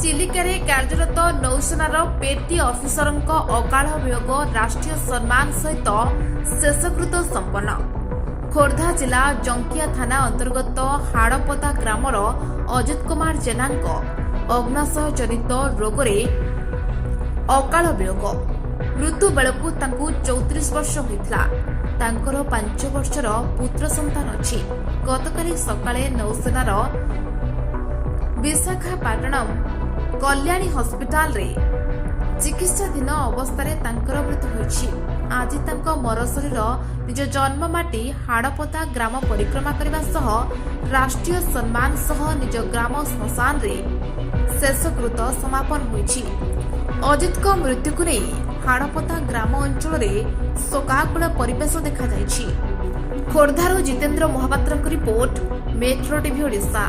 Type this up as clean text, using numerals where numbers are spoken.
ଚିଲିକାରେ କାର୍ଯ୍ୟରତ ନୌସେନାର ପେଟି ଅଫିସରଙ୍କ ଅକାଳ ବିୟୋଗ ରାଷ୍ଟ୍ରୀୟ ସମ୍ମାନ ସହିତ ଶେଷକୃତ ସମ୍ପନ୍ନ। ଖୋର୍ଦ୍ଧା ଜିଲ୍ଲା ଜଙ୍କିଆ ଥାନା ଅନ୍ତର୍ଗତ ହାଡ଼ପଦା ଗ୍ରାମର ଅଜିତ କୁମାର ଜେନାଙ୍କ ଅଗ୍ନାଶୟ ଜନିତ ରୋଗରେ ଅକାଳ ବିୟୋଗ। ମୃତ୍ୟୁ ବେଳକୁ ତାଙ୍କୁ 34 ବର୍ଷ ହୋଇଥିଲା। ତାଙ୍କର 5 ବର୍ଷର ପୁତ୍ର ସନ୍ତାନ ଅଛି। ଗତକାଲି ସକାଳେ ନୌସେନାର ବିଶାଖାପାଟଣମ କଲ୍ୟାଣୀ ହସ୍ପିଟାଲରେ ଚିକିତ୍ସାଧୀନ ଅବସ୍ଥାରେ ତାଙ୍କର ମୃତ୍ୟୁ ହୋଇଛି। ଆଜି ତାଙ୍କ ମରଶରୀର ନିଜ ଜନ୍ମମାଟି ହାଡ଼ପଦା ଗ୍ରାମ ପରିକ୍ରମା କରିବା ସହ ରାଷ୍ଟ୍ରୀୟ ସମ୍ମାନ ସହ ନିଜ ଗ୍ରାମ ଶ୍ମଶାନରେ ଶେଷକୃତ ସମାପନ ହୋଇଛି। ଅଜିତଙ୍କ ମୃତ୍ୟୁକୁ ନେଇ ହାଡ଼ପଦା ଗ୍ରାମ ଅଞ୍ଚଳରେ ଶୋକାକୁଳ ପରିବେଶ ଦେଖାଯାଇଛି। ଖୋର୍ଦ୍ଧାରୁ ଜିତେନ୍ଦ୍ର ମହାପାତ୍ରଙ୍କ ରିପୋର୍ଟ, ମେଟ୍ରୋ ଟିଭି ଓଡ଼ିଶା।